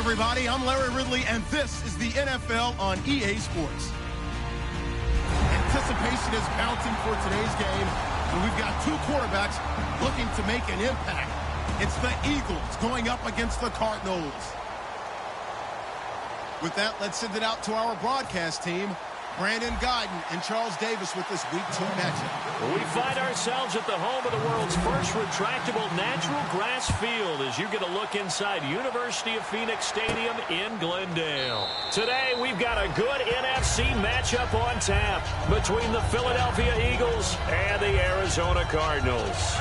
everybody. I'm Larry Ridley, and this is the NFL on EA Sports. Anticipation is mounting for today's game, and we've got two quarterbacks looking to make an impact. It's the Eagles going up against the Cardinals. With that, let's send it out to our broadcast team. Brandon Guyton and Charles Davis with this Week 2 matchup. We find ourselves at the home of the world's first retractable natural grass field as you get a look inside University of Phoenix Stadium in Glendale. Today, we've got a good NFC matchup on tap between the Philadelphia Eagles and the Arizona Cardinals.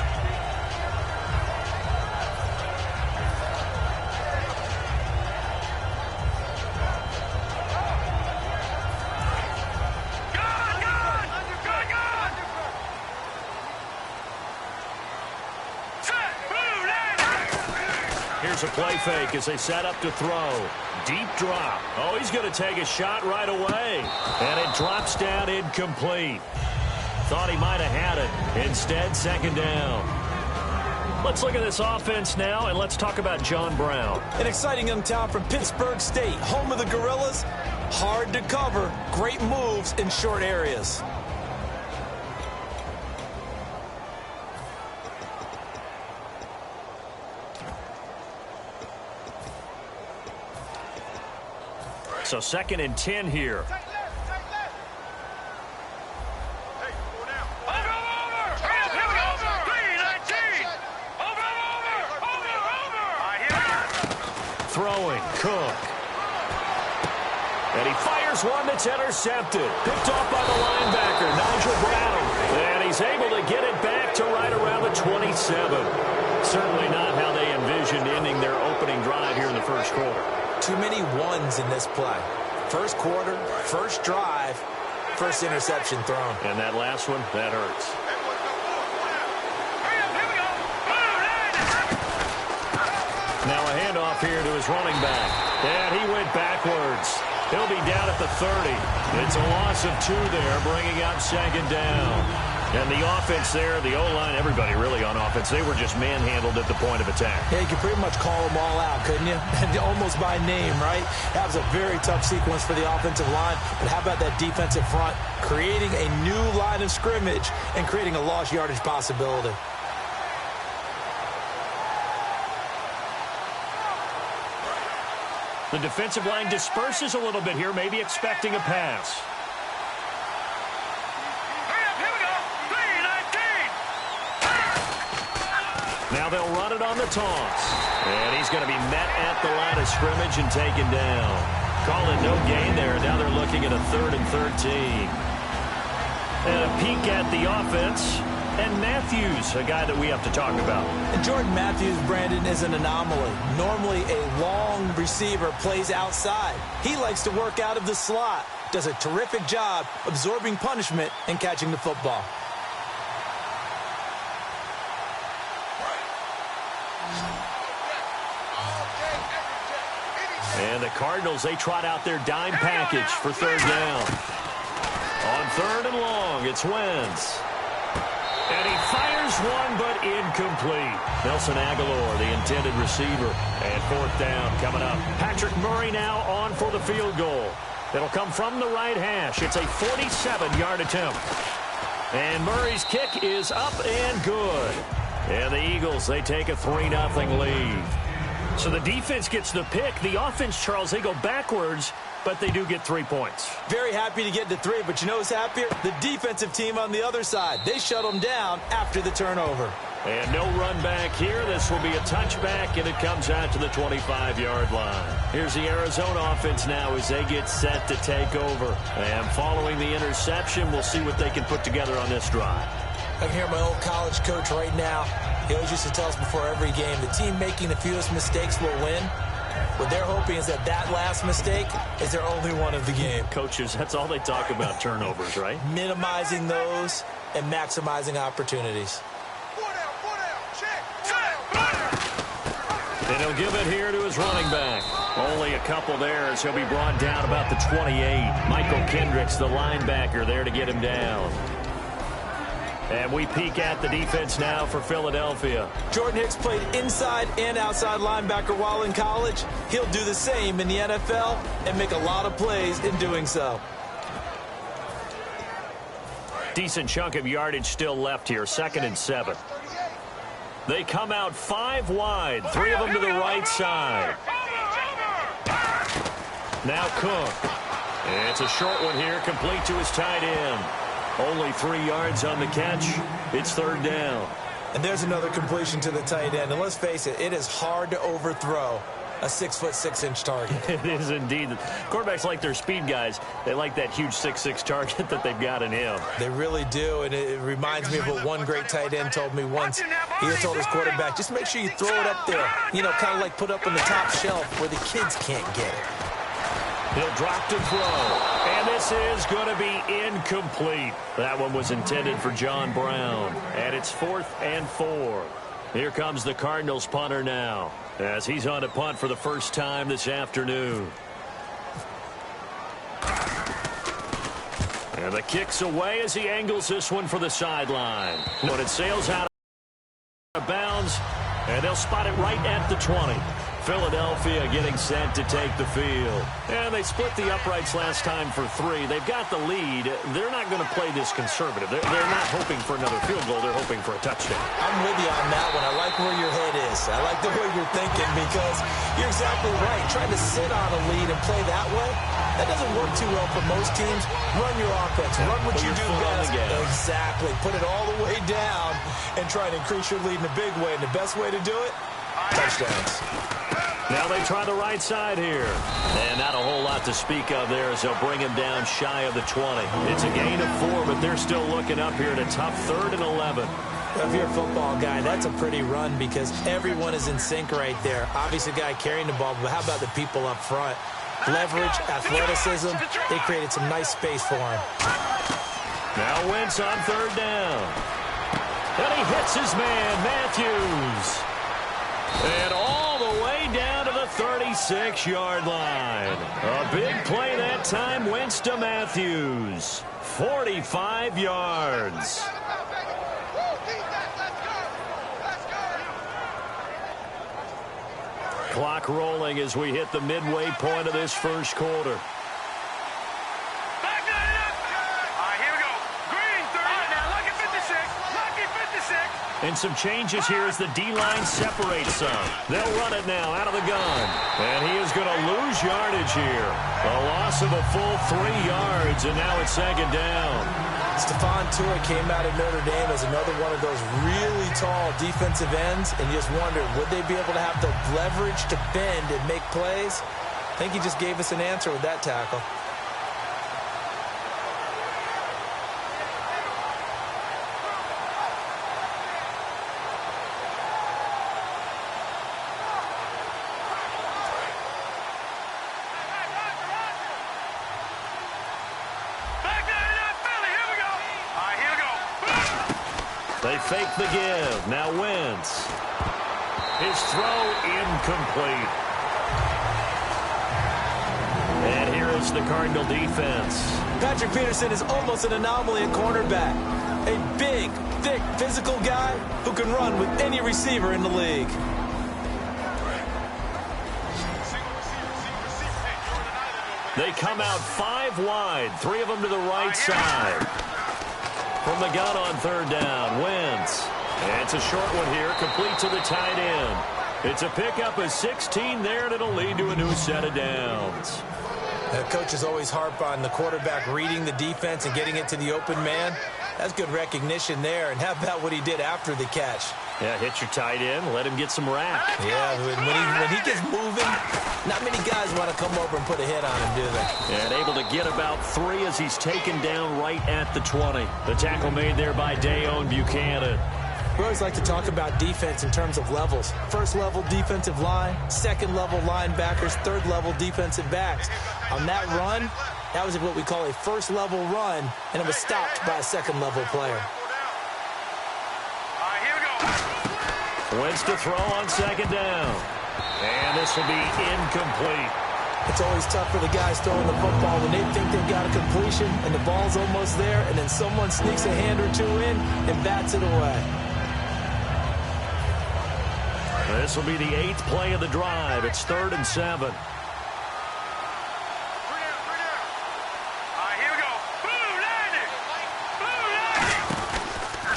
Here's a play fake as they set up to throw. Deep drop. Oh, he's going to take a shot right away. And it drops down incomplete. Thought he might have had it. Instead, second down. Let's look at this offense now, and let's talk about John Brown. An exciting young talent from Pittsburgh State, home of the Gorillas. Hard to cover. Great moves in short areas. So 2nd and 10 here. Throwing, Cook. And he fires one that's intercepted. Picked off by the linebacker, Nigel Bradham. And he's able to get it back to right around the 27. Certainly not how they envisioned ending their opening drive here in the first quarter. Too many ones in this play. First quarter, first drive, first interception thrown. And that last one, that hurts. Now a handoff here to his running back. And he went backwards. He'll be down at the 30. It's a loss of 2 there, bringing up second down. And the offense there, the O-line, everybody really on offense, they were just manhandled at the point of attack. Yeah, you could pretty much call them all out, couldn't you? Almost by name, right? That was a very tough sequence for the offensive line. But how about that defensive front? Creating a new line of scrimmage and creating a lost yardage possibility. The defensive line disperses a little bit here, maybe expecting a pass. Now they'll run it on the toss. And he's going to be met at the line of scrimmage and taken down. Call it no gain there. Now they're looking at a 3rd and 13. And a peek at the offense. And Matthews, a guy that we have to talk about. And Jordan Matthews, Brandon, is an anomaly. Normally a long receiver plays outside. He likes to work out of the slot. Does a terrific job absorbing punishment and catching the football. And the Cardinals, they trot out their dime package for 3rd down. On 3rd and long, it's Wentz. And he fires one, but incomplete. Nelson Aguilar, the intended receiver. And 4th down coming up. Patrick Murray now on for the field goal. It'll come from the right hash. It's a 47-yard attempt. And Murray's kick is up and good. And the Eagles, they take a 3-0 lead. So the defense gets the pick. The offense, Charles, they go backwards, but they do get 3 points. Very happy to get to 3, but you know who's happier? The defensive team on the other side. They shut them down after the turnover. And no run back here. This will be a touchback, and it comes out to the 25-yard line. Here's the Arizona offense now as they get set to take over. And following the interception, we'll see what they can put together on this drive. I can hear my old college coach right now. He always used to tell us before every game, the team making the fewest mistakes will win. What they're hoping is that last mistake is their only one of the game. Coaches, that's all they talk about, turnovers, right? Minimizing those and maximizing opportunities. And he'll give it here to his running back. Only a couple there as he'll be brought down about the 28. Michael Kendricks, the linebacker, there to get him down. And we peek at the defense now for Philadelphia. Jordan Hicks played inside and outside linebacker while in college. He'll do the same in the NFL and make a lot of plays in doing so. Decent chunk of yardage still left here, 2nd and 7. They come out 5 wide, 3 of them to the right side. Now Cook. It's a short one here, complete to his tight end. Only 3 yards on the catch. It's 3rd down. And there's another completion to the tight end. And let's face it, it is hard to overthrow a 6'6" target. It is indeed. Quarterbacks like their speed guys. They like that huge 6'6" target that they've got in him. They really do, and it reminds me of what one great tight end told me once. He had told his quarterback, just make sure you throw it up there. You know, kind of like put up on the top shelf where the kids can't get it. He'll drop to throw, and this is going to be incomplete. That one was intended for John Brown, and it's 4th and 4. Here comes the Cardinals punter now, as he's on a punt for the first time this afternoon. And the kick's away as he angles this one for the sideline. But it sails out of bounds, and they'll spot it right at the 20. Philadelphia getting set to take the field. And they split the uprights last time for 3. They've got the lead. They're not going to play this conservative. They're not hoping for another field goal. They're hoping for a touchdown. I'm with you on that one. I like where your head is. I like the way you're thinking because you're exactly right. Trying to sit on a lead and play that way, that doesn't work too well for most teams. Run your offense. Run what you do best. Exactly. Put it all the way down and try to increase your lead in a big way. And the best way to do it, touchdowns. Now they try the right side here. And not a whole lot to speak of there as they'll bring him down shy of the 20. It's a gain of 4, but they're still looking up here at a tough 3rd and 11. Well, if you're a football guy, that's a pretty run because everyone is in sync right there. Obviously, the guy carrying the ball, but how about the people up front? Leverage, athleticism, they created some nice space for him. Now Wentz on 3rd down. And he hits his man, Matthews. And all the way down to the 36-yard line. A big play that time, Wentz to Matthews. 45 yards. Clock rolling as we hit the midway point of this first quarter. And some changes here as the D-line separates some. They'll run it now out of the gun. And he is going to lose yardage here. A loss of a full 3 yards, and now it's 2nd down. Stephon Tuitt came out of Notre Dame as another one of those really tall defensive ends, and you just wondered, would they be able to have the leverage to bend and make plays? I think he just gave us an answer with that tackle. They fake the give. Now Wentz. His throw incomplete. And here is the Cardinal defense. Patrick Peterson is almost an anomaly at cornerback. A big, thick, physical guy who can run with any receiver in the league. They come out 5 wide, 3 of them to the right side. From the gun on 3rd down, Wentz. And it's a short one here, complete to the tight end. It's a pickup of 16 there, and it'll lead to a new set of downs. Coaches always harp on the quarterback reading the defense and getting it to the open man. That's good recognition there. And how about what he did after the catch? Yeah, hit your tight end, let him get some rack. Yeah, when he gets moving, not many guys want to come over and put a hit on him, do they? And able to get about 3 as he's taken down right at the 20. The tackle made there by Dayon Buchanan. We always like to talk about defense in terms of levels. First level defensive line, second level linebackers, third level defensive backs. On that run, that was what we call a first level run, and it was stopped by a second level player. Wentz to throw on 2nd down. And this will be incomplete. It's always tough for the guys throwing the football when they think they've got a completion and the ball's almost there, and then someone sneaks a hand or two in and bats it away. This will be the 8th play of the drive. It's 3rd and 7.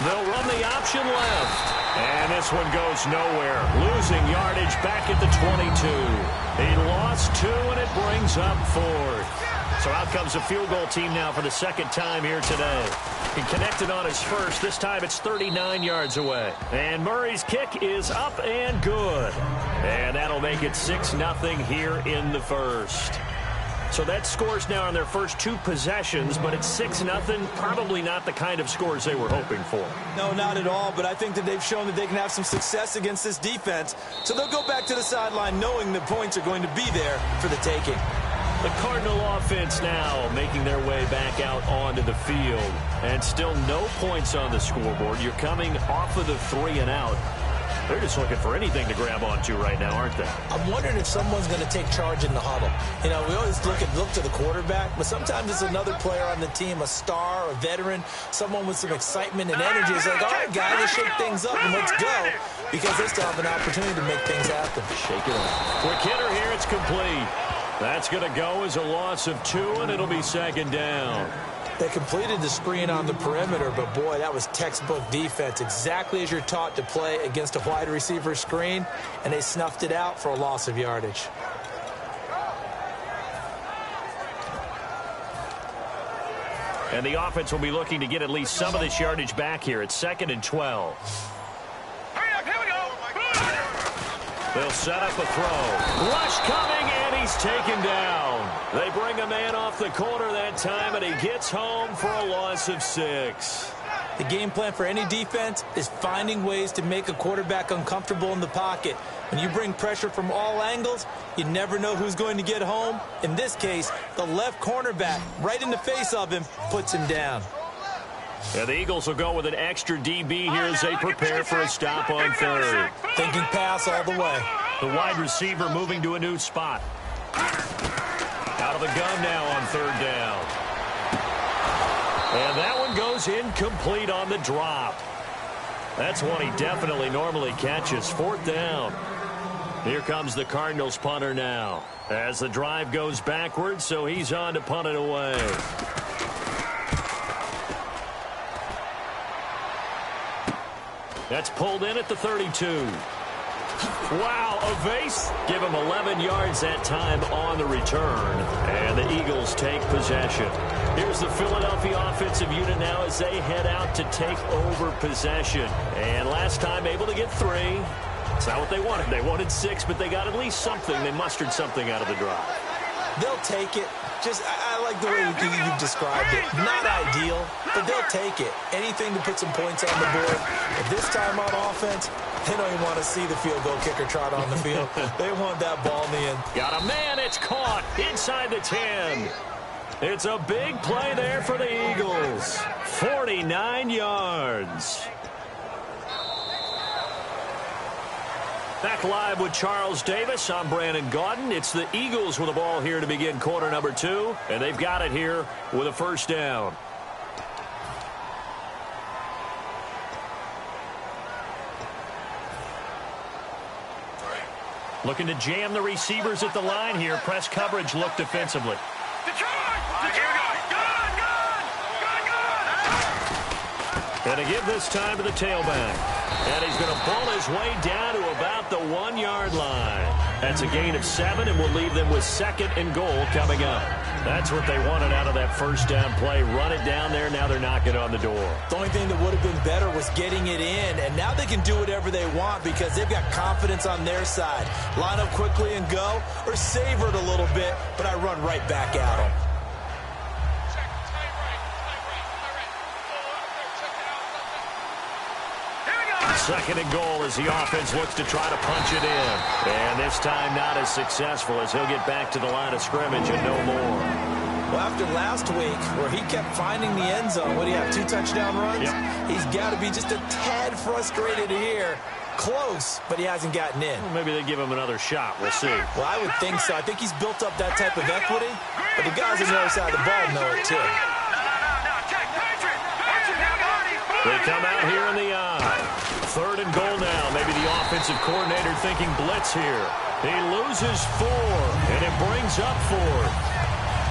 They'll run the option left. And this one goes nowhere. Losing yardage back at the 22. He lost 2, and it brings up 4th. So out comes the field goal team now for the 2nd time here today. He connected on his first. This time it's 39 yards away. And Murray's kick is up and good. And that'll make it 6-0 here in the first. So that scores now on their first 2 possessions, but it's 6-0. Probably not the kind of scores they were hoping for. No, not at all, but I think that they've shown that they can have some success against this defense. So they'll go back to the sideline knowing the points are going to be there for the taking. The Cardinal offense now making their way back out onto the field. And still no points on the scoreboard. You're coming off of the 3 and out. They're just looking for anything to grab onto right now, aren't they? I'm wondering if someone's going to take charge in the huddle. You know, we always look to the quarterback, but sometimes it's another player on the team, a star, a veteran, someone with some excitement and energy. It's like, all right, guys, let's shake things up and let's go, because they still have an opportunity to make things happen. Shake it up. Quick hitter here. It's complete. That's going to go as a loss of 2, and it'll be 2nd down. They completed the screen on the perimeter, but, boy, that was textbook defense, exactly as you're taught to play against a wide receiver screen, and they snuffed it out for a loss of yardage. And the offense will be looking to get at least some of this yardage back here. It's 2nd and 12. They'll set up a throw. Rush coming, and he's taken down. They bring a man off the corner that time, and he gets home for a loss of 6. The game plan for any defense is finding ways to make a quarterback uncomfortable in the pocket. When you bring pressure from all angles, you never know who's going to get home. In this case, the left cornerback, right in the face of him, puts him down. And the Eagles will go with an extra DB here as they prepare for a stop on 3rd. Thinking pass all the way. The wide receiver moving to a new spot. Out of the gun now on 3rd down. And that one goes incomplete on the drop. That's one he definitely normally catches. 4th down. Here comes the Cardinals punter now. As the drive goes backwards, so he's on to punt it away. That's pulled in at the 32. Wow, a vase. Give him 11 yards that time on the return. And the Eagles take possession. Here's the Philadelphia offensive unit now as they head out to take over possession. And last time able to get 3. It's not what they wanted. They wanted 6, but they got at least something. They mustered something out of the drive. They'll take it. I like the way you've described it. Not ideal, but they'll take it. Anything to put some points on the board. But this time on offense, they don't even want to see the field goal kicker trot on the field. They want that ball in the end. Got a man. It's caught inside the 10. It's a big play there for the Eagles. 49 yards. Back live with Charles Davis. I'm Brandon Gaudin. It's the Eagles with the ball here to begin quarter number 2. And they've got it here with a 1st down. Looking to jam the receivers at the line here. Press coverage look defensively. And to give this time to the tailback. And he's going to pull his way down to about the 1-yard line. That's a gain of 7, and we'll leave them with 2nd and goal coming up. That's what they wanted out of that 1st down play. Run it down there. Now they're knocking on the door. The only thing that would have been better was getting it in, and now they can do whatever they want because they've got confidence on their side. Line up quickly and go, or savor it a little bit, but I run right back at them. Second and goal as the offense looks to try to punch it in. And this time not as successful as he'll get back to the line of scrimmage and no more. Well, after last week where he kept finding the end zone, what do you have, 2 touchdown runs? Yep. He's got to be just a tad frustrated here Close, but he hasn't gotten in. Well, maybe they give him another shot. We'll see. Well, I would think so. I think he's built up that type of equity, but the guys on the other side of the ball know it too. They come out here in the eye. 3rd and goal now. Maybe the offensive coordinator thinking blitz here. He loses 4, and it brings up 4th.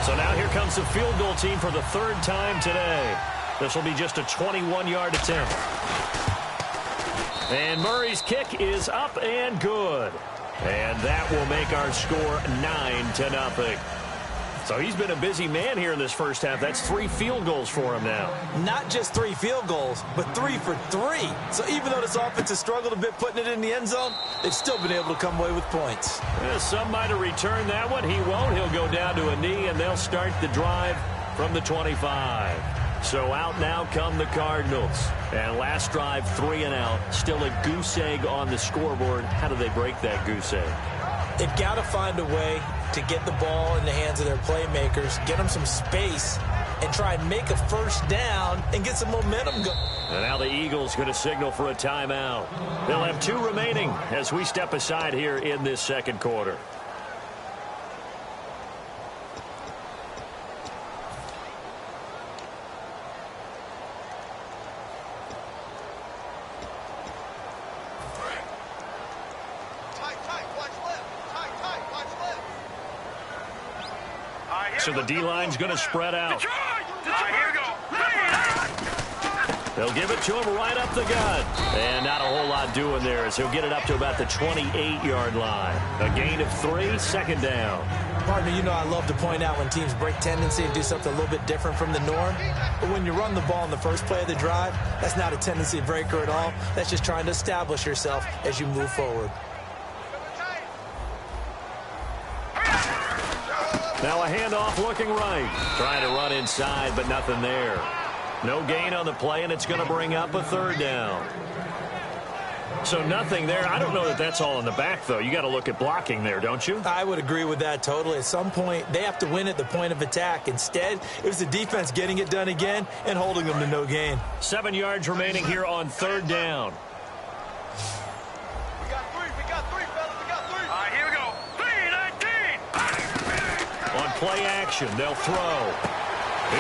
So now here comes the field goal team for the 3rd time today. This will be just a 21-yard attempt. And Murray's kick is up and good. And that will make our score 9-0. So he's been a busy man here in this first half. That's 3 field goals for him now. Not just 3 field goals, but 3 for 3. So even though this offense has struggled a bit putting it in the end zone, they've still been able to come away with points. Yeah, some might have returned that one. He won't. He'll go down to a knee, and they'll start the drive from the 25. So out now come the Cardinals. And last drive, 3 and out. Still a goose egg on the scoreboard. How do they break that goose egg? They've got to find a way to get the ball in the hands of their playmakers, get them some space, and try and make a first down and get some momentum going. And now the Eagles going to signal for a timeout. They'll have 2 remaining as we step aside here in this second quarter. So the D-line's going to spread out. Here we go. They'll give it to him right up the gut. And not a whole lot doing there as he'll get it up to about the 28-yard line. A gain of 3, 2nd down. Partner, you know I love to point out when teams break tendency and do something a little bit different from the norm. But when you run the ball in the first play of the drive, that's not a tendency breaker at all. That's just trying to establish yourself as you move forward. Now a handoff looking right. Trying to run inside, but nothing there. No gain on the play, and it's going to bring up a 3rd down. So nothing there. I don't know that that's all in the back, though. You got to look at blocking there, don't you? I would agree with that totally. At some point, they have to win at the point of attack. Instead, it was the defense getting it done again and holding them to no gain. 7 yards remaining here on 3rd down. We got 3, fellas. We got 3. All right, here we go. 3-19. On play action, they'll throw.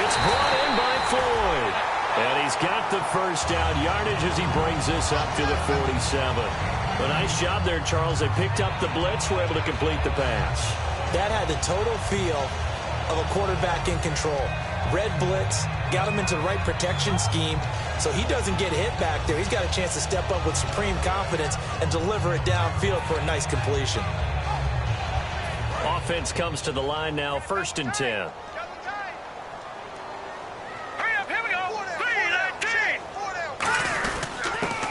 It's brought in by Floyd. And he's got the first down yardage as he brings this up to the 47. A nice job there, Charles. They picked up the blitz, were able to complete the pass. That had the total feel of a quarterback in control. Red blitz, got him into the right protection scheme, so he doesn't get hit back there. He's got a chance to step up with supreme confidence and deliver it downfield for a nice completion. Offense comes to the line now, 1st and 10.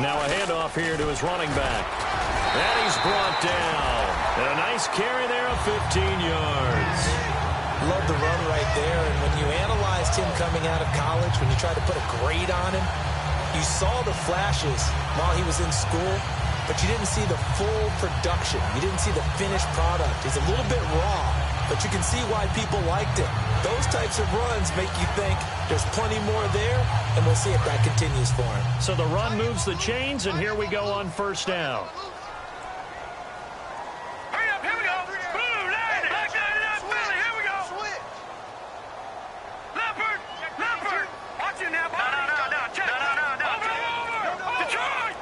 Now a handoff here to his running back. And he's brought down. And a nice carry there of 15 yards. Love the run right there. And when you analyzed him coming out of college, when you tried to put a grade on him, you saw the flashes while he was in school, but you didn't see the full production. You didn't see the finished product. He's a little bit raw, but you can see why people liked it. Those types of runs make you think there's plenty more there, and we'll see if that continues for him. So the run moves the chains, and here we go on 1st down. Hurry up, here we go. Blue line, black line it up, Philly, here we go. Leopard. Watch it now, buddy. No. Check. No. Over. Detroit.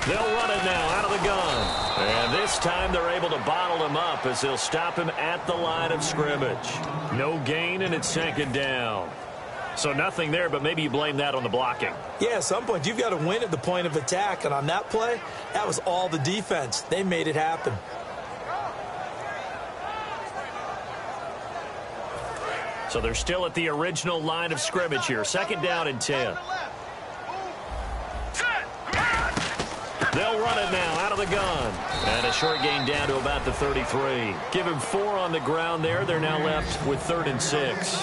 They'll run it now out of the gun. And this time they're able to bottle him up as they'll stop him at the line of scrimmage. No gain, and it's 2nd down. So nothing there, but maybe you blame that on the blocking. Yeah, at some point you've got to win at the point of attack, and on that play, that was all the defense. They made it happen. So they're still at the original line of scrimmage here. 2nd down and 10. They'll run it now out of the gun. And a short gain down to about the 33. Give him 4 on the ground there. They're now left with 3rd and 6.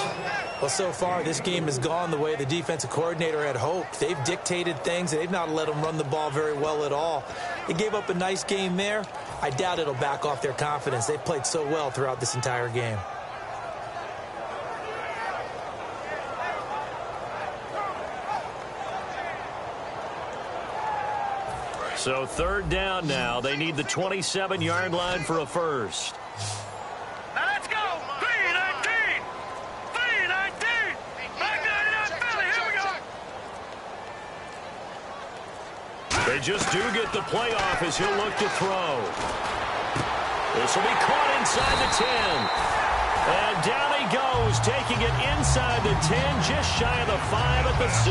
Well, so far, this game has gone the way the defensive coordinator had hoped. They've dictated things. They've not let them run the ball very well at all. They gave up a nice game there. I doubt it'll back off their confidence. They've played so well throughout this entire game. So third down now. They need the 27-yard line for a first. Now let's go. 3-19. 3-19. Back 99 Philly. Here we go. They just do get the playoff as he'll look to throw. This will be caught inside the 10. And down he goes, taking it inside the 10, just shy of the 5 at the 6.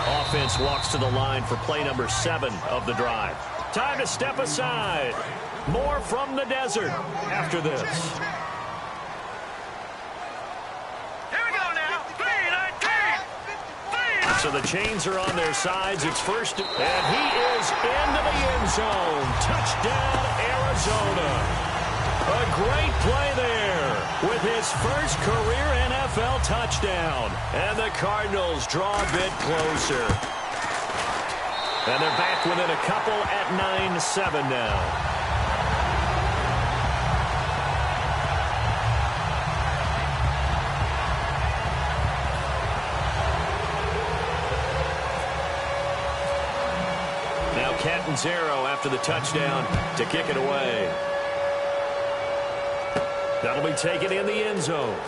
Offense walks to the line for play number 7 of the drive. Time to step aside. More from the desert after this. Here we go now. 3-19. So the chains are on their sides. It's first, and he is into the end zone. Touchdown, Arizona. A great play there with his first career NFL touchdown. And the Cardinals draw a bit closer. And they're back within a couple at 9-7 now. Zero after the touchdown to kick it away. That'll be taken in the end zone.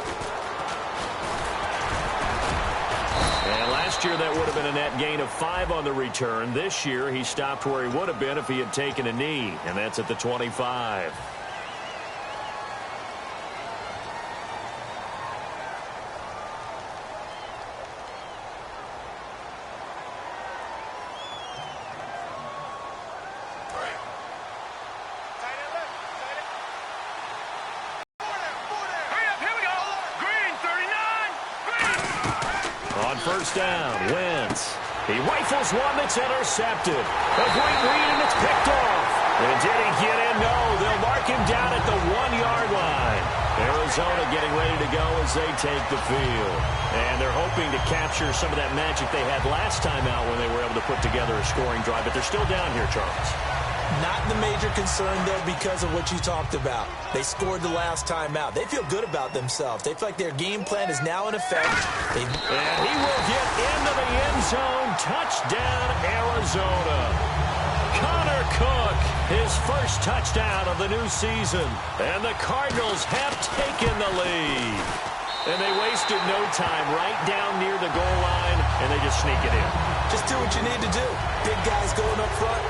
And last year that would have been a net gain of 5 on the return. This year he stopped where he would have been if he had taken a knee, and that's at the 25. First down, Wentz. He rifles one that's intercepted. A great read, and it's picked off. And did he get in? No, they'll mark him down at the 1-yard line. Arizona getting ready to go as they take the field. And they're hoping to capture some of that magic they had last time out when they were able to put together a scoring drive. But they're still down here, Charles. Not the major concern, though, because of what you talked about. They scored the last time out. They feel good about themselves. They feel like their game plan is now in effect. And he will get into the end zone. Touchdown, Arizona. Connor Cook, his first touchdown of the new season. And the Cardinals have taken the lead. And they wasted no time right down near the goal line, and they just sneak it in. Just do what you need to do. Big guys going up front.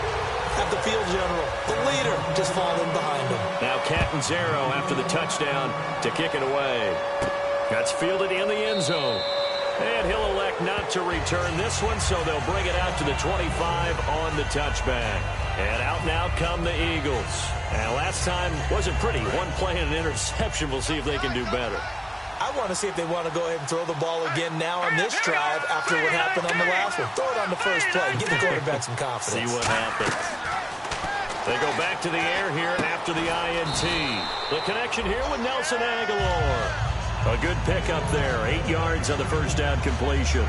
At the field general, the leader, just falling behind him. Now Catanzaro after the touchdown to kick it away. That's fielded in the end zone. And he'll elect not to return this one, so they'll bring it out to the 25 on the touchback. And out now come the Eagles. And last time wasn't pretty. One play and an interception. We'll see if they can do better. I want to see if they want to go ahead and throw the ball again now on this drive after what happened on the last one. Throw it on the first play. Give the quarterback some confidence. See what happens. They go back to the air here after the INT. The connection here with Nelson Aguilar. A good pickup there. 8 yards on the first down completion.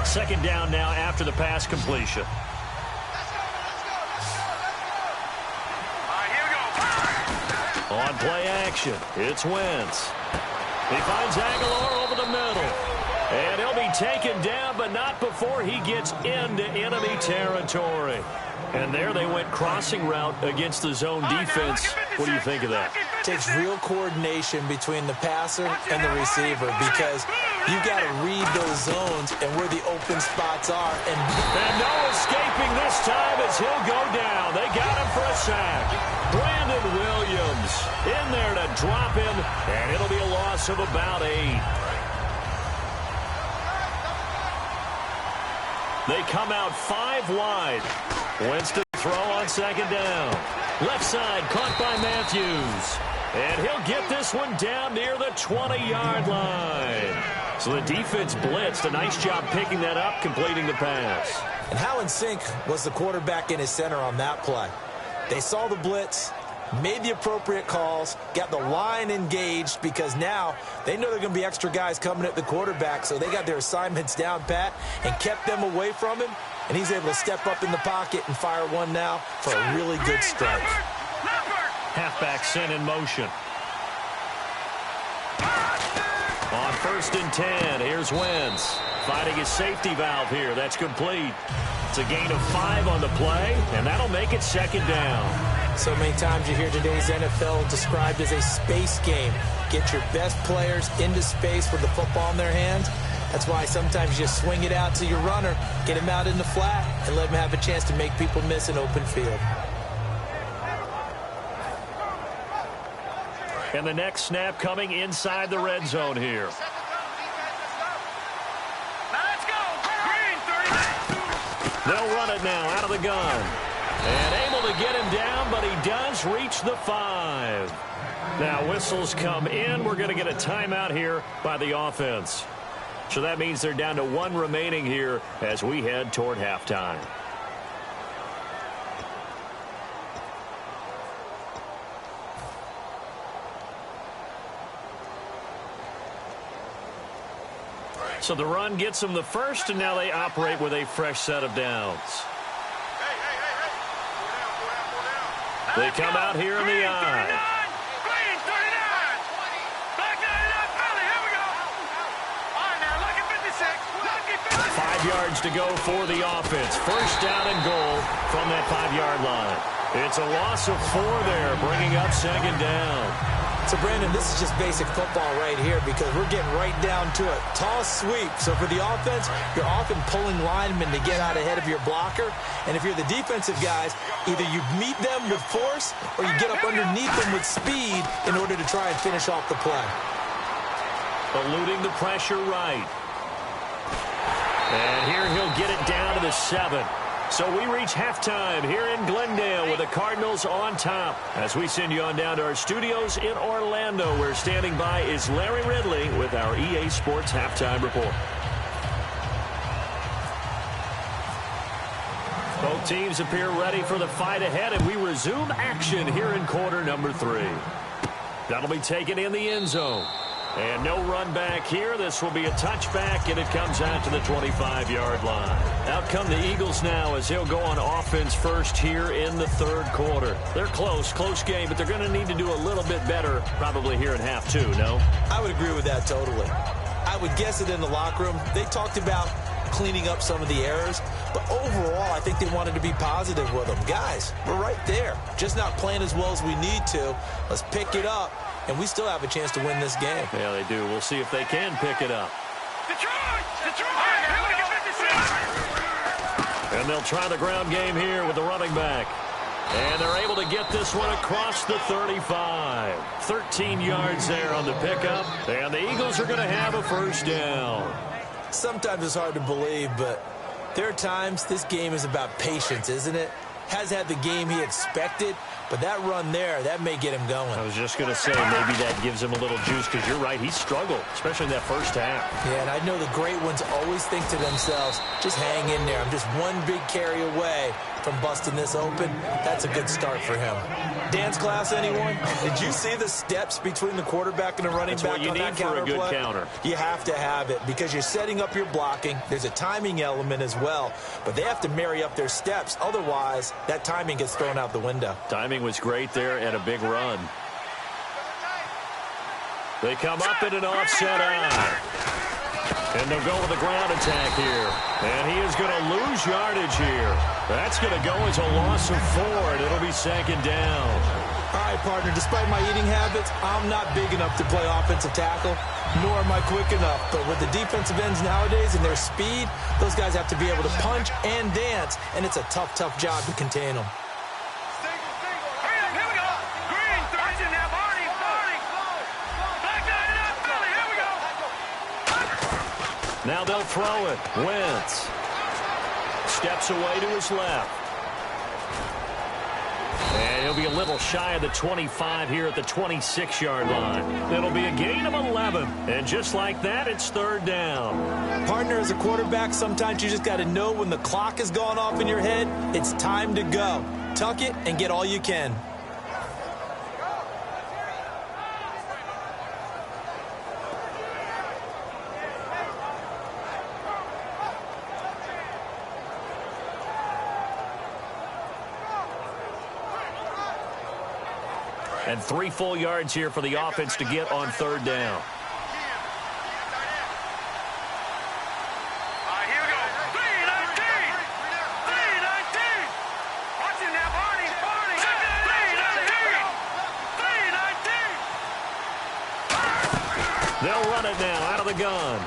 Second down now after the pass completion. On play action, it's Wentz. He finds Aguilar over the middle. And he'll be taken down, but not before he gets into enemy territory. And there they went crossing route against the zone defense. What do you think of that? Takes real coordination between the passer and the receiver because you got to read those zones and where the open spots are. And no escaping this time as he'll go down. They got him for a sack. Brandon Williams in there to drop him, and it'll be a loss of about 8. They come out 5 wide. Wentz to throw on second down. Left side caught by Matthews. And he'll get this one down near the 20-yard line. So the defense blitzed. A nice job picking that up, completing the pass. And how in sync was the quarterback in his center on that play? They saw the blitz, made the appropriate calls, got the line engaged because now they know there are going to be extra guys coming at the quarterback, so they got their assignments down pat and kept them away from him, and he's able to step up in the pocket and fire one now for a really good strike. Halfback sent in motion. 1st and 10. Here's Wentz finding his safety valve here. That's complete. It's a gain of 5 on the play, and that'll make it 2nd down. So many times you hear today's NFL described as a space game. Get your best players into space with the football in their hands. That's why sometimes you just swing it out to your runner, get him out in the flat, and let him have a chance to make people miss an open field. And the next snap coming inside the red zone here. They'll run it now out of the gun. And able to get him down, but he does reach the 5. Now whistles come in. We're going to get a timeout here by the offense. So that means they're down to 1 remaining here as we head toward halftime. So the run gets them the first, and now they operate with a fresh set of downs. They come out here in the eye. 5 yards to go for the offense. 1st down and goal from that 5-yard line. It's a loss of 4 there, bringing up 2nd down. So, Brandon, this is just basic football right here because we're getting right down to it. Toss sweep. So for the offense, you're often pulling linemen to get out ahead of your blocker. And if you're the defensive guys, either you meet them with force or you get up underneath them with speed in order to try and finish off the play. Eluding the pressure right. And here he'll get it down to the 7. So we reach halftime here in Glendale with the Cardinals on top. As we send you on down to our studios in Orlando, where standing by is Larry Ridley with our EA Sports Halftime Report. Both teams appear ready for the fight ahead, and we resume action here in quarter number 3. That'll be taken in the end zone. And no run back here. This will be a touchback, and it comes out to the 25-yard line. Out come the Eagles now as he'll go on offense first here in the 3rd quarter. They're close game, but they're going to need to do a little bit better probably here in half 2, no? I would agree with that totally. I would guess it in the locker room. They talked about cleaning up some of the errors, but overall, I think they wanted to be positive with them. Guys, we're right there. Just not playing as well as we need to. Let's pick it up. And we still have a chance to win this game. Yeah, they do. We'll see if they can pick it up. And they'll try the ground game here with the running back. And they're able to get this one across the 35. 13 yards there on the pickup. And the Eagles are going to have a 1st down. Sometimes it's hard to believe, but there are times this game is about patience, isn't it? Has had the game he expected, but that run there, that may get him going. I was just going to say maybe that gives him a little juice because you're right, he struggled, especially in that 1st half. Yeah, and I know the great ones always think to themselves, just hang in there. I'm just one big carry away from busting this open. That's a good start for him. Dance class, anyone? Did you see the steps between the quarterback and the running back on that counter play? That's what you need for a good counter. You have to have it because you're setting up your blocking. There's a timing element as well, but they have to marry up their steps. Otherwise, that timing gets thrown out the window. Timing was great there and a big run. They come up in an offset eye. And they'll go with a ground attack here. And he is going to lose yardage here. That's going to go as a loss of 4, and it'll be 2nd down. All right, partner, despite my eating habits, I'm not big enough to play offensive tackle, nor am I quick enough. But with the defensive ends nowadays and their speed, those guys have to be able to punch and dance, and it's a tough job to contain them. Now they'll throw it. Wentz steps away to his left. And he'll be a little shy of the 25 here at the 26-yard line. It'll be a gain of 11. And just like that, it's 3rd down. Partner, as a quarterback, sometimes you just got to know when the clock has gone off in your head, it's time to go. Tuck it and get all you can. And 3 full yards here for the offense to get on 3rd down. run it now out of the gun.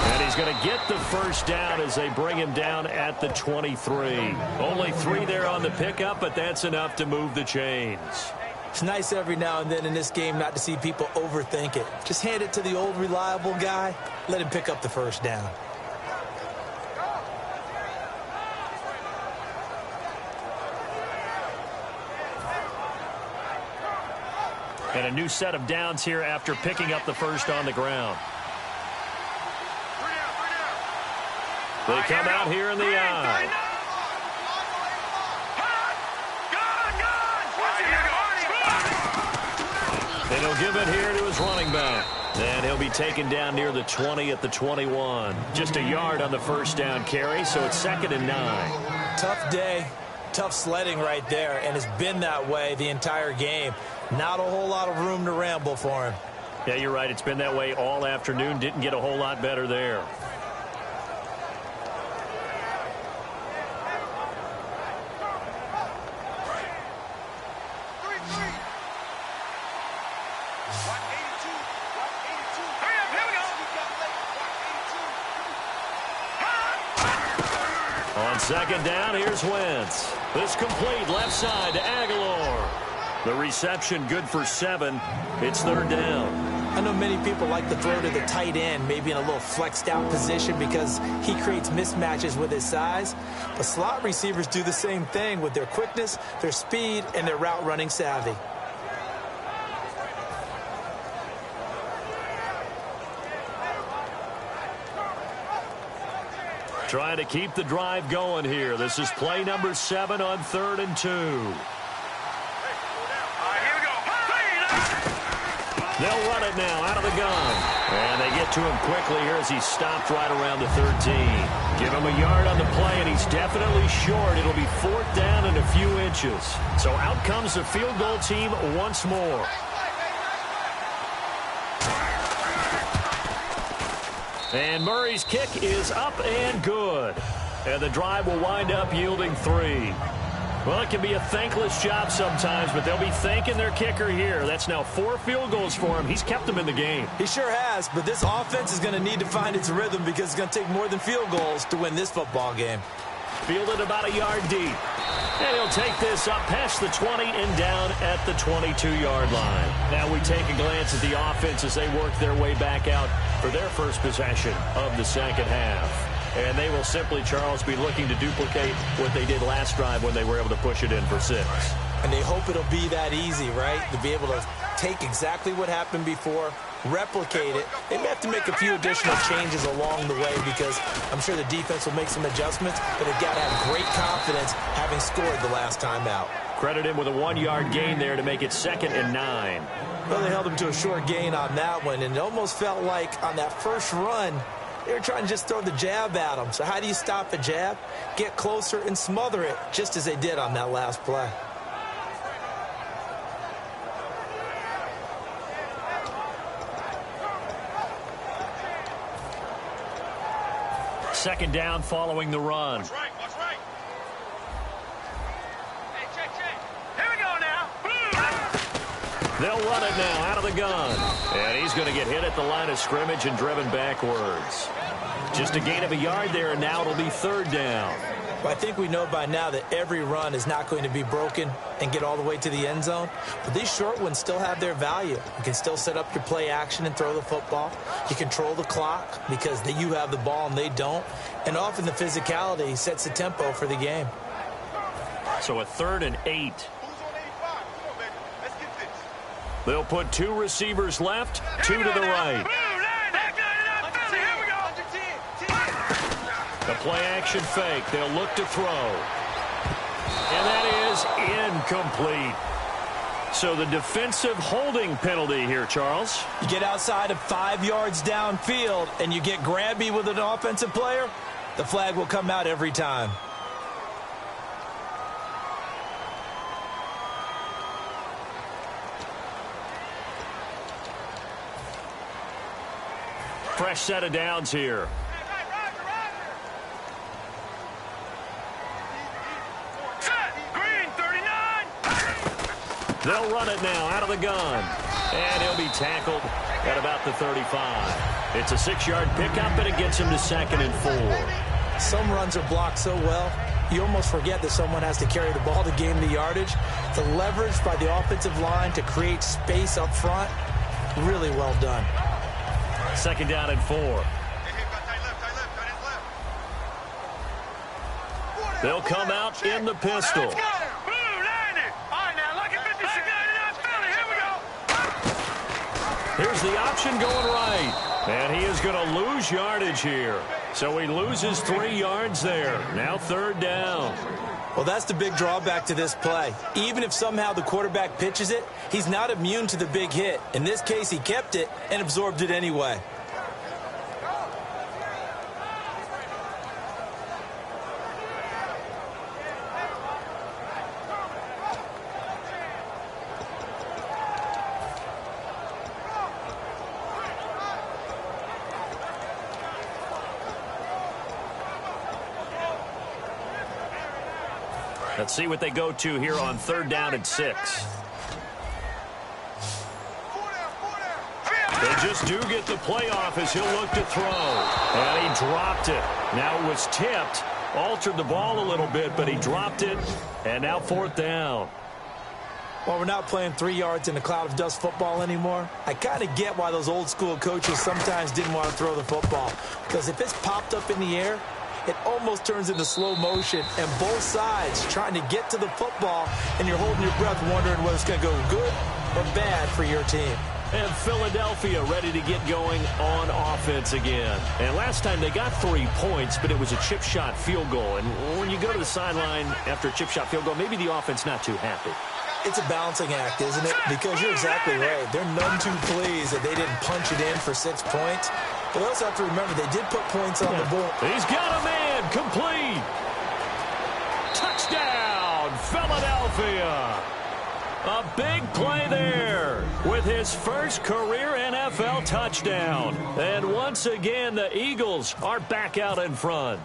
And he's going to get the first down as they bring him down at the 23. Only 3 there on the pickup, but that's enough to move the chains. It's nice every now and then in this game not to see people overthink it. Just hand it to the old reliable guy. Let him pick up the first down. And a new set of downs here after picking up the first on the ground. They come out here in the eye. And he'll give it here to his running back. And he'll be taken down near the 20 at the 21. Just a yard on the first down carry, so it's 2nd and 9. Tough day, tough sledding right there, and it's been that way the entire game. Not a whole lot of room to ramble for him. Yeah, you're right. It's been that way all afternoon. Didn't get a whole lot better there. On 2nd down, here's Wentz. This complete left side to Aguilar. The reception good for 7. It's 3rd down. I know many people like to throw to the tight end, maybe in a little flexed out position because he creates mismatches with his size. But slot receivers do the same thing with their quickness, their speed, and their route running savvy. Trying to keep the drive going here. This is play number 7 on 3rd and 2. They'll run it now out of the gun. And they get to him quickly here as he stopped right around the 13. Give him a yard on the play, and he's definitely short. It'll be 4th down and a few inches. So out comes the field goal team once more. And Murray's kick is up and good. And the drive will wind up yielding 3. Well, it can be a thankless job sometimes, but they'll be thanking their kicker here. That's now 4 field goals for him. He's kept them in the game. He sure has, but this offense is going to need to find its rhythm because it's going to take more than field goals to win this football game. Fielded about a yard deep. And he'll take this up past the 20 and down at the 22-yard line. Now we take a glance at the offense as they work their way back out for their first possession of the second half. And they will simply, Charles, be looking to duplicate what they did last drive when they were able to push it in for 6. And they hope it'll be that easy, right? To be able to take exactly what happened before, replicate it. They may have to make a few additional changes along the way because I'm sure the defense will make some adjustments, but they've got to have great confidence having scored the last time out. Credit him with a 1-yard gain there to make it 2nd and 9. Well, they held him to a short gain on that one, and it almost felt like on that first run, they were trying to just throw the jab at him. So how do you stop a jab? Get closer and smother it, just as they did on that last play. Second down following the run. Watch right. Hey, check. Here we go now. They'll run it now out of the gun. And he's going to get hit at the line of scrimmage and driven backwards. Just a gain of a yard there, and now it'll be 3rd down. Well, I think we know by now that every run is not going to be broken and get all the way to the end zone. But these short ones still have their value. You can still set up your play action and throw the football. You control the clock because you have the ball and they don't. And often the physicality sets the tempo for the game. So a 3rd and 8. They'll put 2 receivers left, 2 to the right. The play-action fake. They'll look to throw. And that is incomplete. So the defensive holding penalty here, Charles. You get outside of 5 yards downfield and you get grabby with an offensive player, the flag will come out every time. Fresh set of downs here. They'll run it now out of the gun. And he'll be tackled at about the 35. It's a 6-yard pickup, and it gets him to 2nd and 4. Some runs are blocked so well, you almost forget that someone has to carry the ball to gain the yardage. The leverage by the offensive line to create space up front, really well done. 2nd down and 4. They'll come out in the pistol. Here's the option going right. And he is going to lose yardage here. So he loses 3 yards there. Now 3rd down. Well, that's the big drawback to this play. Even if somehow the quarterback pitches it, he's not immune to the big hit. In this case, he kept it and absorbed it anyway. Let's see what they go to here on 3rd down and 6. They just do get the play off as he'll look to throw. And he dropped it. Now it was tipped. Altered the ball a little bit, but he dropped it. And now 4th down. Well, we're not playing 3 yards in a cloud of dust football anymore. I kind of get why those old school coaches sometimes didn't want to throw the football. Because if it's popped up in the air, it almost turns into slow motion, and both sides trying to get to the football, and you're holding your breath wondering whether it's going to go good or bad for your team. And Philadelphia ready to get going on offense again. And last time they got 3 points, but it was a chip shot field goal. And when you go to the sideline after a chip shot field goal, maybe the offense not too happy. It's a balancing act, isn't it? Because you're exactly right. They're none too pleased that they didn't punch it in for 6 points. But we also have to remember they did put points on the board. He's got a man complete. Touchdown, Philadelphia. A big play there with his first career NFL touchdown. And once again, the Eagles are back out in front.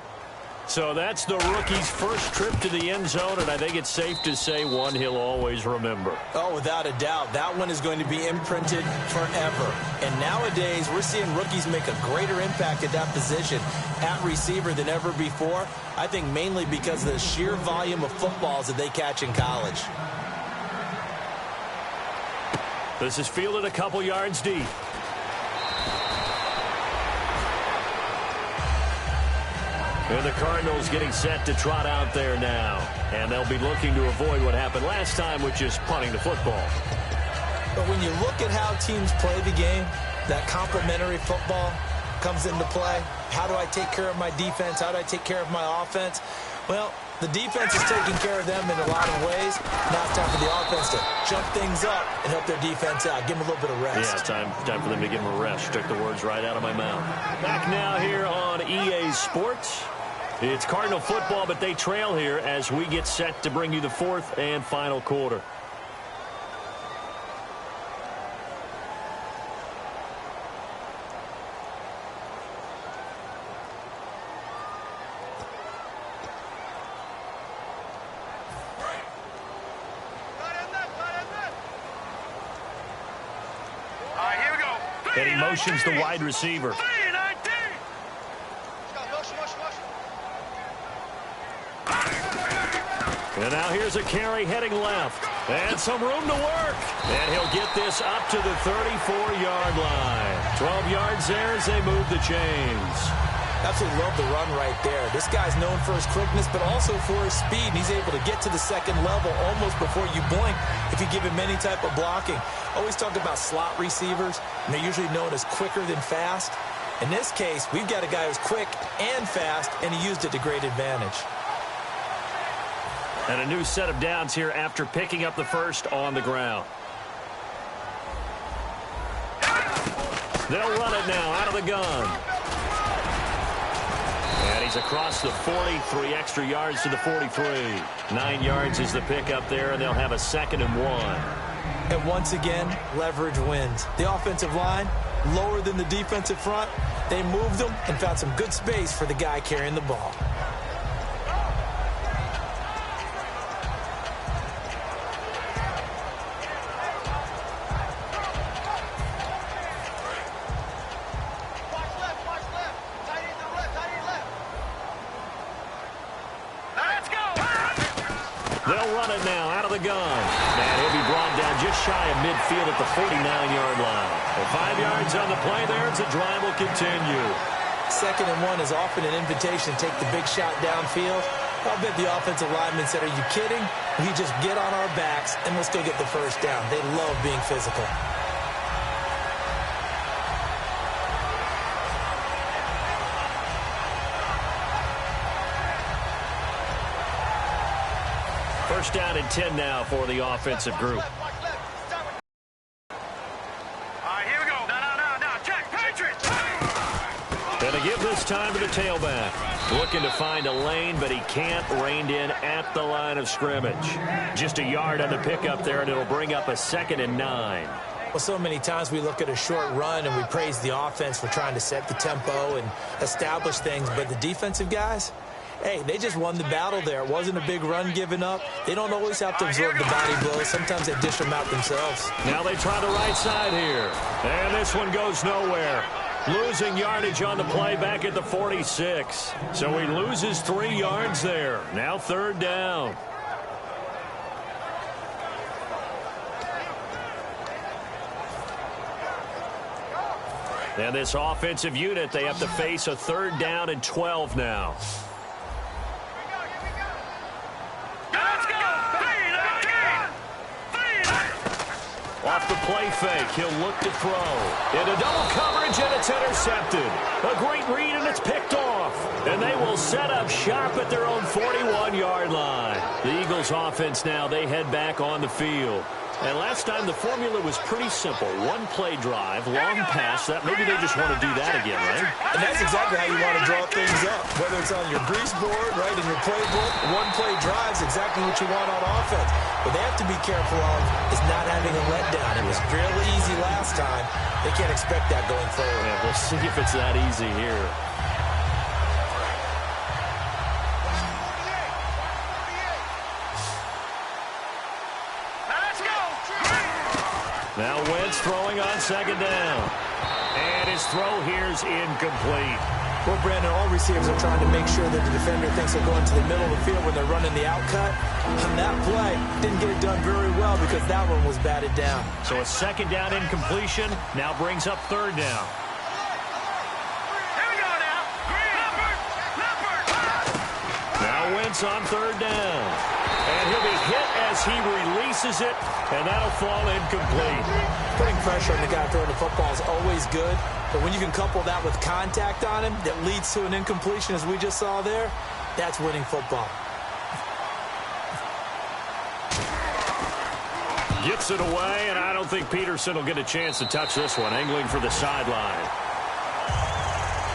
So that's the rookie's first trip to the end zone, and I think it's safe to say one he'll always remember. Oh, without a doubt. That one is going to be imprinted forever. And nowadays, we're seeing rookies make a greater impact at that position at receiver than ever before. I think mainly because of the sheer volume of footballs that they catch in college. This is fielded a couple yards deep. And the Cardinals getting set to trot out there now. And they'll be looking to avoid what happened last time, which is punting the football. But when you look at how teams play the game, that complementary football comes into play. How do I take care of my defense? How do I take care of my offense? Well, the defense is taking care of them in a lot of ways. Now it's time for the offense to jump things up and help their defense out. Give them a little bit of rest. Yeah, time for them to give them a rest. Took the words right out of my mouth. Back now here on EA Sports. It's Cardinal football, but they trail here as we get set to bring you the 4th and final quarter. All right, here we go. And he motions the wide receiver. And now here's a carry heading left. And some room to work. And he'll get this up to the 34-yard line. 12 yards there as they move the chains. Absolutely love the run right there. This guy's known for his quickness, but also for his speed. And he's able to get to the second level almost before you blink if you give him any type of blocking. Always talk about slot receivers, and they're usually known as quicker than fast. In this case, we've got a guy who's quick and fast, and he used it to great advantage. And a new set of downs here after picking up the first on the ground. They'll run it now out of the gun. And he's across the 40, 3 extra yards to the 43. 9 yards is the pickup there, and they'll have a 2nd and 1. And once again, leverage wins. The offensive line, lower than the defensive front. They moved them and found some good space for the guy carrying the ball. They'll run it now out of the gun. And he'll be brought down just shy of midfield at the 49-yard line. Well, 5 yards on the play there as the drive will continue. 2nd and 1 is often an invitation to take the big shot downfield. I'll bet the offensive lineman said, are you kidding? We just get on our backs and we'll still get the first down. They love being physical. First down and 10 now for the offensive group. All right, here we go. No. Check. Patriots. And to give this time to the tailback. Looking to find a lane, but he can't. Reined in at the line of scrimmage. Just a yard on the pickup there, and it'll bring up a 2nd and 9. Well, so many times we look at a short run and we praise the offense for trying to set the tempo and establish things, but the defensive guys, hey, they just won the battle there. It wasn't a big run given up. They don't always have to absorb the body blows. Sometimes they dish them out themselves. Now they try the right side here. And this one goes nowhere. Losing yardage on the play back at the 46. So he loses 3 yards there. Now 3rd down. And this offensive unit, they have to face a 3rd down and 12 now. Off the play fake, he'll look to throw. Into double coverage, and it's intercepted. A great read, and it's picked off. And they will set up shop at their own 41-yard line. The Eagles offense now, they head back on the field. And last time, the formula was pretty simple. 1-play drive, long pass. That maybe they just want to do that again, right? And that's exactly how you want to draw things up. Whether it's on your grease board, right, in your playbook, 1-play drive is exactly what you want on offense. What they have to be careful of is not having a letdown. It was fairly easy last time. They can't expect that going forward. Yeah, we'll see if it's that easy here. Now Wentz throwing on 2nd down. And his throw here's incomplete. Well, Brandon, all receivers are trying to make sure that the defender thinks they're going to the middle of the field when they're running the out cut. On that play, didn't get it done very well because that one was batted down. So a 2nd down incompletion now brings up 3rd down. Here we go now. Now Wentz on 3rd down. And he'll be hit as he releases it, and that'll fall incomplete. Putting pressure on the guy throwing the football is always good, but when you can couple that with contact on him that leads to an incompletion, as we just saw there, that's winning football. Gets it away, and I don't think Peterson will get a chance to touch this one. Angling for the sideline.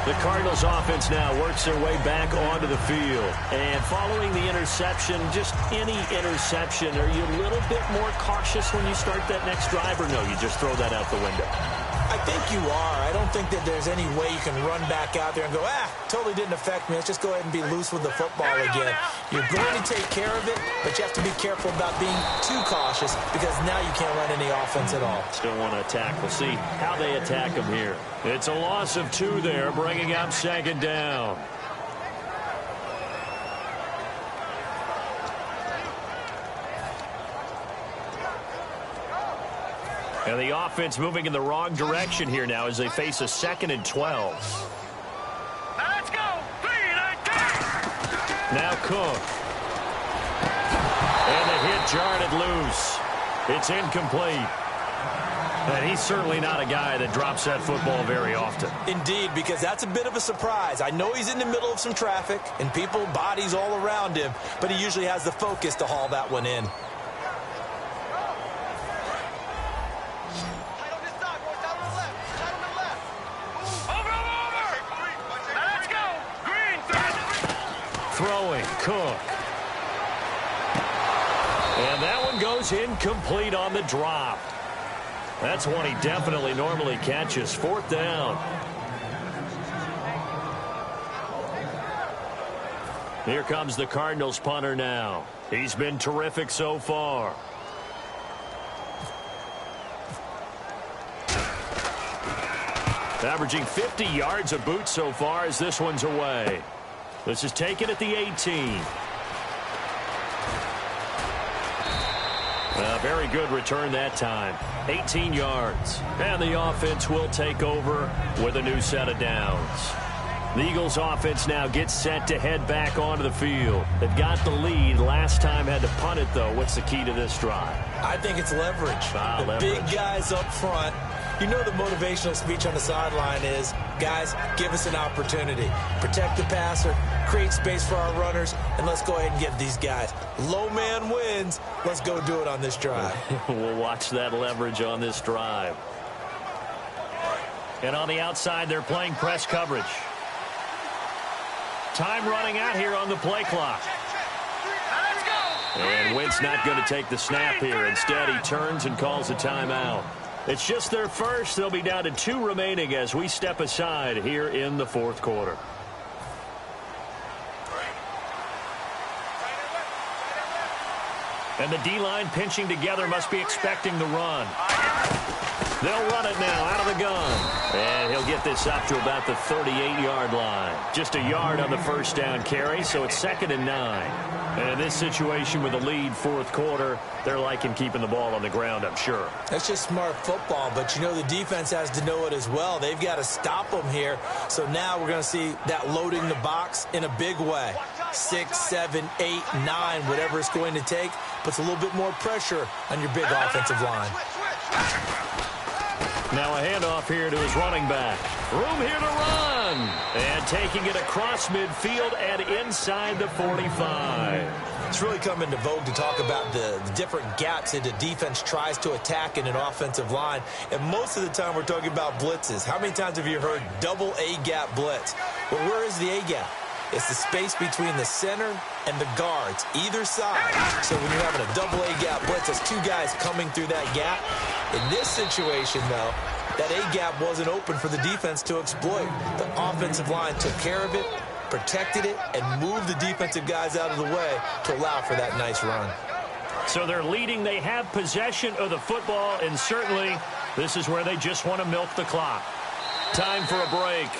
The Cardinals offense now works their way back onto the field. And following the interception, just any interception, are you a little bit more cautious when you start that next drive, or no, you just throw that out the window? I think you are. I don't think that there's any way you can run back out there and go, totally didn't affect me. Let's just go ahead and be loose with the football again. You're going to take care of it, but you have to be careful about being too cautious because now you can't run any offense at all. Still want to attack. We'll see how they attack them here. It's a loss of 2 there, bringing up 2nd down. And the offense moving in the wrong direction here now as they face a 2nd and 12. Let's go. 3, 9, 10. Now Cook. And the hit jarred loose. It's incomplete. And he's certainly not a guy that drops that football very often. Indeed, because that's a bit of a surprise. I know he's in the middle of some traffic and people, bodies all around him, but he usually has the focus to haul that one in. Throwing, Cook. And that one goes incomplete on the drop. That's one he definitely normally catches. 4th down. Here comes the Cardinals punter now. He's been terrific so far. Averaging 50 yards a boot so far as this one's away. This is taken at the 18. A very good return that time. 18 yards. And the offense will take over with a new set of downs. The Eagles offense now gets set to head back onto the field. They've got the lead. Last time had to punt it, though. What's the key to this drive? I think it's leverage. The big guys up front. You know the motivational speech on the sideline is, guys, give us an opportunity. Protect the passer, create space for our runners, and let's go ahead and get these guys. Low man wins. Let's go do it on this drive. We'll watch that leverage on this drive. And on the outside, they're playing press coverage. Time running out here on the play clock. And Wentz not going to take the snap here. Instead, he turns and calls a timeout. It's just their first. They'll be down to 2 remaining as we step aside here in the fourth quarter. And the D-line pinching together must be expecting the run. They'll run it now out of the gun. And he'll get this up to about the 38-yard line. Just a yard on the first down carry, so it's 2nd and 9. And in this situation with a lead fourth quarter, they're liking keeping the ball on the ground, I'm sure. That's just smart football, but you know the defense has to know it as well. They've got to stop them here. So now we're going to see that loading the box in a big way. 6, 7, 8, 9, whatever it's going to take, puts a little bit more pressure on your big offensive line. Now a handoff here to his running back. Room here to run. And taking it across midfield and inside the 45. It's really come into vogue to talk about the different gaps that the defense tries to attack in an offensive line. And most of the time we're talking about blitzes. How many times have you heard double A-gap blitz? Well, where is the A-gap? It's the space between the center and the guards, either side. So when you're having a double A-gap blitz, that's 2 guys coming through that gap. In this situation, though, that A-gap wasn't open for the defense to exploit. The offensive line took care of it, protected it, and moved the defensive guys out of the way to allow for that nice run. So they're leading. They have possession of the football, and certainly this is where they just want to milk the clock. Time for a break.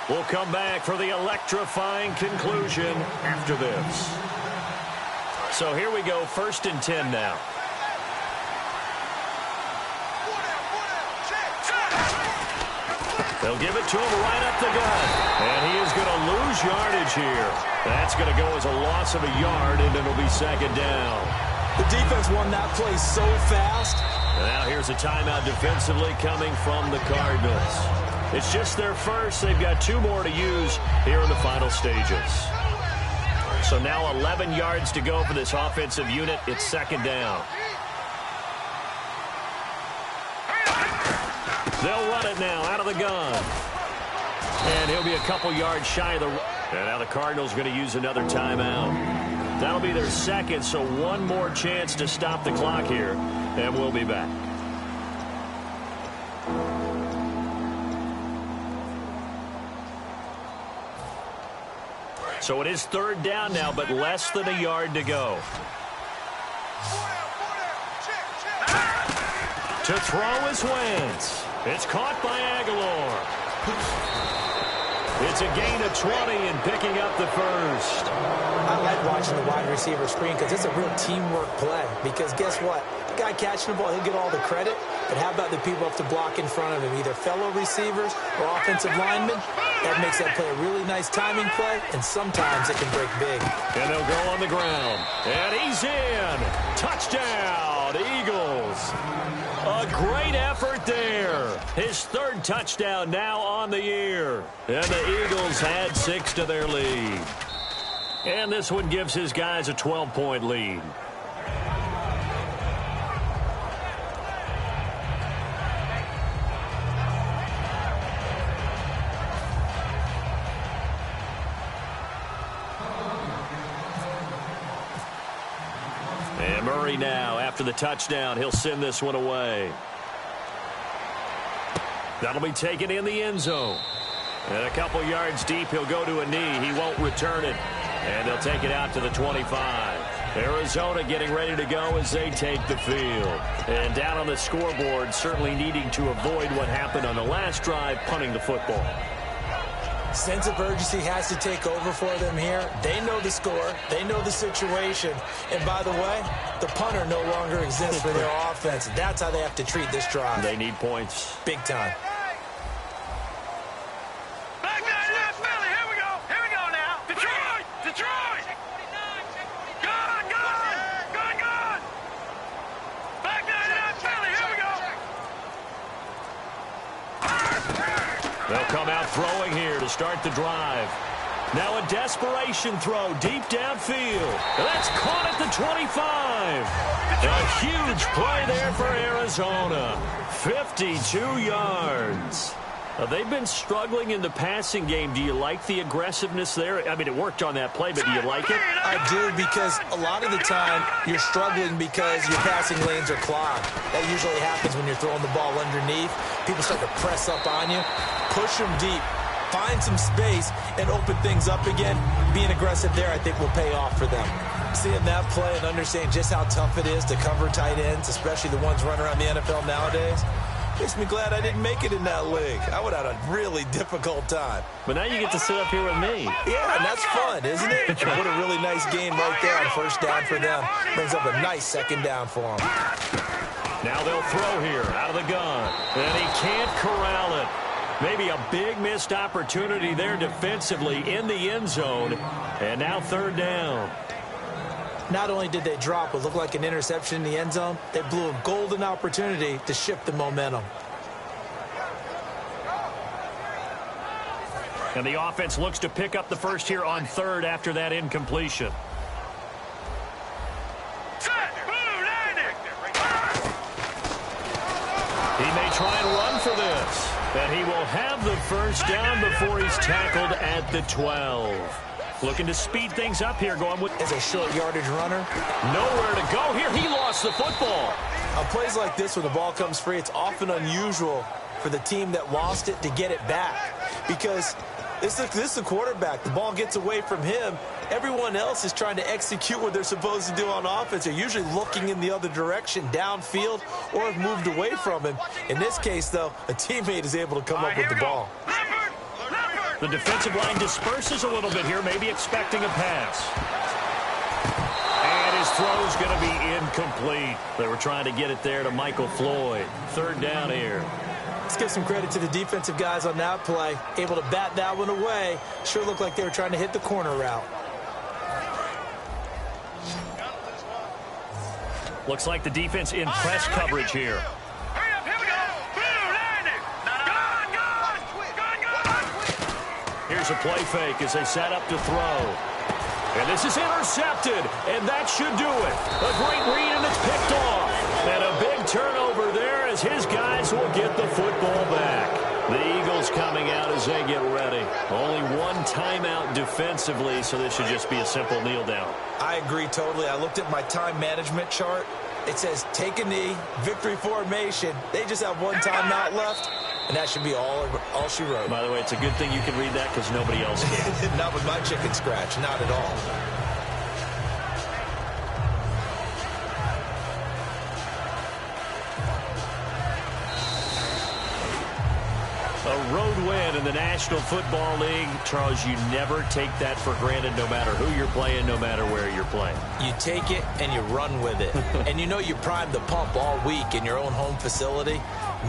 We'll come back for the electrifying conclusion after this. So here we go, 1st and 10 now. They'll give it to him right up the gut. And he is going to lose yardage here. That's going to go as a loss of a yard, and it'll be 2nd down. The defense won that play so fast. And now here's a timeout defensively coming from the Cardinals. It's just their first. They've got 2 more to use here in the final stages. So now 11 yards to go for this offensive unit. It's 2nd down. They'll run it now out of the gun. And he'll be a couple yards shy of the... And now the Cardinals are going to use another timeout. That'll be their 2nd, so 1 more chance to stop the clock here. And we'll be back. So it is 3rd down now, but less than a yard to go. To throw is Wentz. It's caught by Aguilar. It's a gain of 20 and picking up the first. I like watching the wide receiver screen because it's a real teamwork play. Because guess what? The guy catching the ball, he'll get all the credit. But how about the people up to block in front of him, either fellow receivers or offensive linemen? That makes that play a really nice timing play, and sometimes it can break big. And they'll go on the ground. And he's in. Touchdown, Eagles. A great effort there. His 3rd touchdown now on the year. And the Eagles had 6 to their lead. And this one gives his guys a 12-point lead. And Murray now, after the touchdown, he'll send this one away. That'll be taken in the end zone. And a couple yards deep, he'll go to a knee. He won't return it. And they'll take it out to the 25. Arizona getting ready to go as they take the field. And down on the scoreboard, certainly needing to avoid what happened on the last drive, punting the football. Sense of urgency has to take over for them here. They know the score. They know the situation. And by the way, the punter no longer exists for their offense. That's how they have to treat this drive. They need points. Big time. They'll come out throwing here to start the drive. Now a desperation throw deep downfield. That's caught at the 25. A huge play there for Arizona. 52 yards. They've been struggling in the passing game. Do you like the aggressiveness there? I mean, it worked on that play, but do you like it? I do, because a lot of the time you're struggling because your passing lanes are clogged. That usually happens when you're throwing the ball underneath. People start to press up on you. Push them deep. Find some space and open things up again. Being aggressive there, I think, will pay off for them. Seeing that play and understanding just how tough it is to cover tight ends, especially the ones running around the NFL nowadays, makes me glad I didn't make it in that league. I would have had a really difficult time. But now you get to sit up here with me. Yeah, and that's fun, isn't it? What a really nice game right there on first down for them. Brings up a nice second down for them. Now they'll throw here out of the gun. And he can't corral it. Maybe a big missed opportunity there defensively in the end zone. And now third down. Not only did they drop what looked like an interception in the end zone, they blew a golden opportunity to shift the momentum. And the offense looks to pick up the first here on third after that incompletion. He may try and run for this. And he will have the first down before he's tackled at the 12. Looking to speed things up here, going with as a short yardage runner. Nowhere to go here. He lost the football. On plays like this, when the ball comes free, it's often unusual for the team that lost it to get it back, because this is the quarterback. The ball gets away from him. Everyone else is trying to execute what they're supposed to do on offense. They're usually looking in the other direction, downfield, or have moved away from him. In this case, though, a teammate is able to come up with the ball. The defensive line disperses a little bit here, maybe expecting a pass. And his throw's going to be incomplete. They were trying to get it there to Michael Floyd. Third down here. Let's give some credit to the defensive guys on that play. Able to bat that one away. Sure looked like they were trying to hit the corner route. Looks like the defense in press coverage here. Here's a play fake as they set up to throw. And this is intercepted, and that should do it. A great read, and it's picked off. And a big turnover there as his guys will get the football back. The Eagles coming out as they get ready. Only one timeout defensively, so this should just be a simple kneel down. I agree totally. I looked at my time management chart. It says take a knee, victory formation. They just have one timeout left, and that should be all she wrote. By the way, it's a good thing you can read that because nobody else can. Not with my chicken scratch, not at all. A road win in the National Football League. Charles, you never take that for granted no matter who you're playing, no matter where you're playing. You take it and you run with it. And you know you primed the pump all week in your own home facility.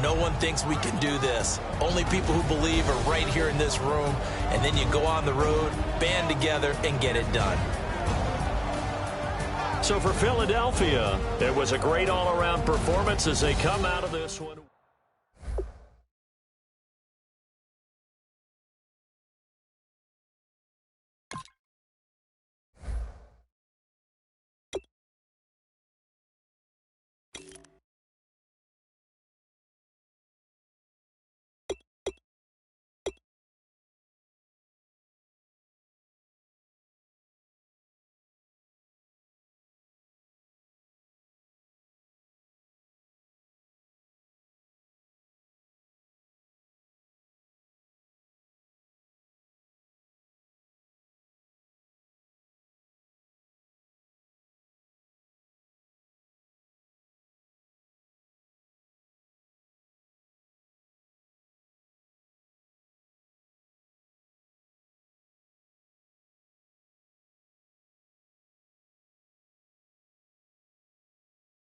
No one thinks we can do this. Only people who believe are right here in this room. And then you go on the road, band together, and get it done. So for Philadelphia, it was a great all-around performance as they come out of this one.